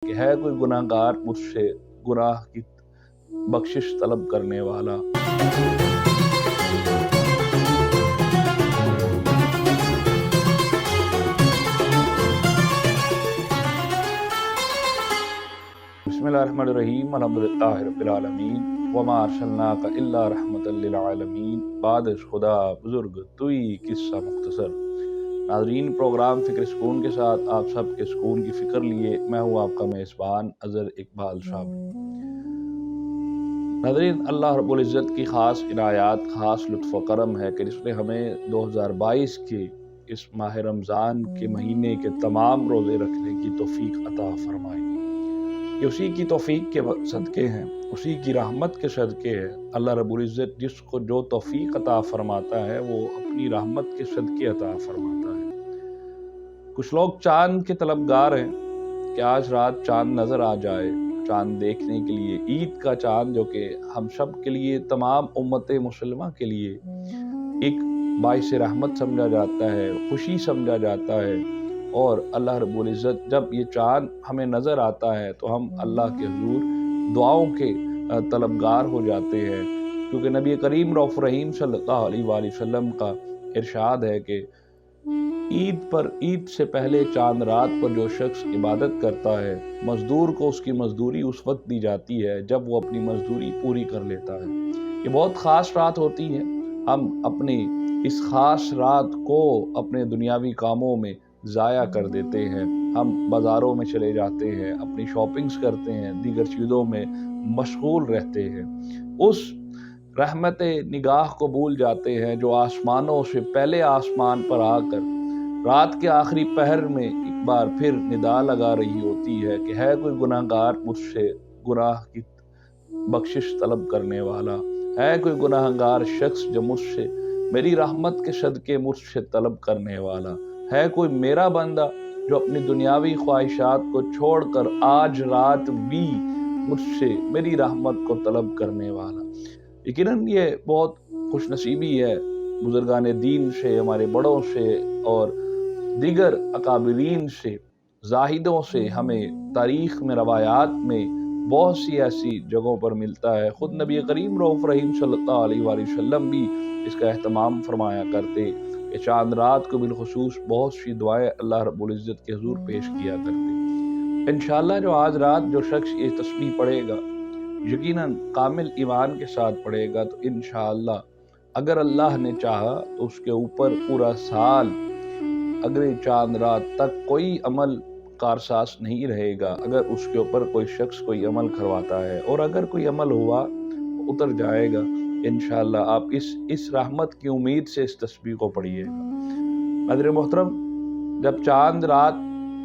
کہ ہے کوئی गुनाहगार मुझसे गुनाह की बख्शिश तलब करने वाला। बिस्मिल्लाहिर्रहमानिर्रहीम अल्हम्दुलिल्लाहि रब्बिल आलमीन वमा अरसलनाका इल्ला रहमतल लिल आलमीन। बाद खुदा बुजुर्ग तुई किस्सा मुख्तसर। नाज़रीन, प्रोग्राम फ़िक्र सुकून के साथ आप सब के सुकून की फ़िक्र लिए मैं हूँ आपका मेज़बान अज़हर इकबाल साहब। नाज़रीन, अल्लाह रब्बुल इज़्ज़त की ख़ास इनायात, ख़ास लुत्फ़ व करम है कि जिसने हमें 2022 के इस माह रमज़ान के महीने के तमाम रोज़े रखने की तौफ़ीक अता फ़रमाई। ये उसी की तौफ़ीक के सदक़े हैं, उसी की रहमत के सदक़े है। अल्लाह रब्बुल इज़्ज़त जिसको जो तौफ़ीक अता फ़रमाता है वो अपनी रहमत के सदक़े अता फ़रमाता है। कुछ लोग चाँद के तलबगार हैं कि आज रात चाँद नज़र आ जाए, चाँद देखने के लिए। ईद का चाँद जो कि हम सब के लिए, तमाम उम्मत मुसलमा के लिए एक बाइस रहमत समझा जाता है, खुशी समझा जाता है। और अल्लाह रब्बुल इज़्ज़त जब ये चाँद हमें नज़र आता है तो हम अल्लाह के हुज़ूर दुआओं के तलबगार हो जाते हैं, क्योंकि नबी करीम रऊफ़ रहीम सल्लल्लाहु अलैहि वसल्लम का इरशाद है कि ईद से पहले चाँद रात पर जो शख्स इबादत करता है, मज़दूर को उसकी मज़दूरी उस वक्त दी जाती है जब वो अपनी मज़दूरी पूरी कर लेता है। ये बहुत ख़ास रात होती है। हम अपनी इस ख़ास रात को अपने दुनियावी कामों में ज़ाया कर देते हैं। हम बाज़ारों में चले जाते हैं, अपनी शॉपिंग्स करते हैं, दीगर चीज़ों में मशगूल रहते हैं। उस रहमत निगाह को भूल जाते हैं जो आसमानों से पहले आसमान पर आकर रात के आखिरी पहर में एक बार फिर निदा लगा रही होती है कि है कोई गुनाहगार मुझसे गुनाह की बख्शिश तलब करने वाला। है कोई गुनाहगार शख्स जो मुझसे मेरी रहमत के सदक़े मुझसे तलब करने वाला। है कोई मेरा बंदा जो अपनी दुनियावी ख्वाहिशात को छोड़कर आज रात भी मुझसे मेरी रहमत को तलब करने वाला। यकीनन ये बहुत खुशनसीबी है बुजुर्गान दीन से, हमारे बड़ों से और दीगर अकाबिरीन से, जाहिदों से हमें तारीख़ में, रवायात में बहुत सी ऐसी जगहों पर मिलता है। ख़ुद नबी करीम रऊफ़ रहीम सल्लल्लाहु अलैहि वसल्लम भी इसका एहतमाम फरमाया करते कि चाँद रात को बिलख़ुसूस बहुत सी दुआएं अल्लाह रब्बुल इज़्ज़त के हुज़ूर पेश किया करते। इंशाअल्लाह जो आज रात जो शख्स ये तस्बीह पढ़ेगा, यकीनन कामिल ईमान के साथ पढ़ेगा, तो इंशाअल्लाह अगर अल्लाह ने चाहा तो उसके ऊपर पूरा साल अगले चाँद रात तक कोई अमल कारसाज नहीं रहेगा। अगर उसके ऊपर कोई शख्स कोई अमल करवाता है और अगर कोई अमल हुआ तो उतर जाएगा। इंशाअल्लाह आप इस रहमत की उम्मीद से इस तस्बीह को पढ़िएगा। नाज़रीन मोहतरम, जब चाँद रात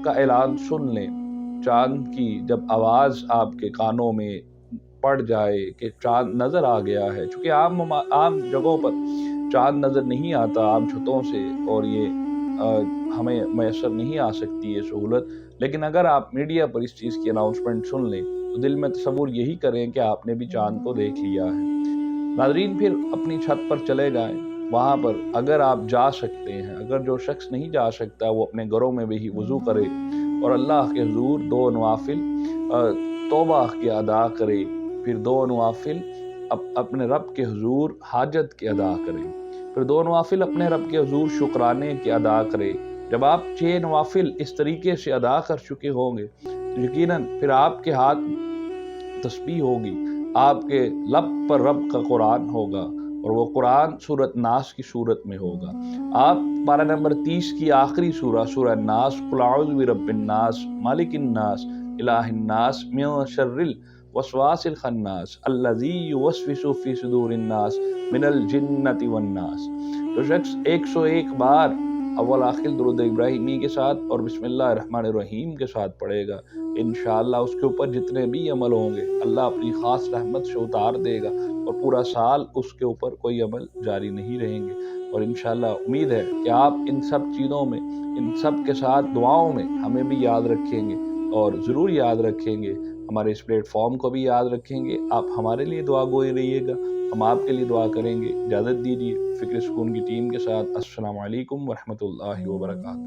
का ऐलान सुन लें, चाँद की जब आवाज़ आपके कानों में पड़ जाए कि चाँद नज़र आ गया है, चूँकि आम जगहों पर चाँद नज़र नहीं आता, आम छतों से, और ये हमें मैसर नहीं आ सकती ये सहूलत, लेकिन अगर आप मीडिया पर इस चीज़ की अनाउंसमेंट सुन लें तो दिल में तसव्वुर यही करें कि आपने भी चाँद को देख लिया है। नाज़रीन, फिर अपनी छत पर चले जाएं, वहाँ पर अगर आप जा सकते हैं। अगर जो शख्स नहीं जा सकता वो अपने घरों में भी वज़ू करे और अल्लाह के हुज़ूर दो नवाफिल तौबा के अदा करे, फिर दो नवाफिल अपने रब के हुज़ूर हाजत के अदा करें, फिर दो नवाफिल अपने रब के हुज़ूर शुक्राने के अदा करें। जब आप 6 नवाफिल इस तरीके से अदा कर चुके होंगे तो यकीनन फिर आपके हाथ तस्बीह होगी, आपके लब पर रब का कुरान होगा और वो कुरान सूरत नास की सूरत में होगा। आप पारा नंबर 30 की आखिरी सूरह नास, कुल अऊज़ु बिरब्बिन नास मालिकिन नास इलाहिन नास मिन शर्रिल वस्वासिल खन्नास अल्लज़ी युवस्विसु फ़ी सुदूरिन नास मिनल जिन्नति वन नास। जो शख्स 101 बार अव्वल आखिर दुरूद इब्राहिमी के साथ और बिस्मिल्लाहिर्रहमानिर्रहीम के साथ पढ़ेगा, इंशाअल्लाह उसके ऊपर जितने भी अमल होंगे अल्लाह अपनी ख़ास रहमत से उतार देगा और पूरा साल उसके ऊपर कोई अमल जारी नहीं रहेंगे। और इंशाअल्लाह उम्मीद है कि आप इन सब चीज़ों में, इन सब के साथ दुआओं में हमें भी याद रखेंगे और ज़रूर याद रखेंगे, हमारे इस प्लेटफॉर्म को भी याद रखेंगे। आप हमारे लिए दुआ गोई रहिएगा, हम आपके लिए दुआ करेंगे। इजाज़त दीजिए फ़िक्र सुकून की टीम के साथ। अस्सलामु अलैकुम व रहमतुल्लाहि व बरकातहू।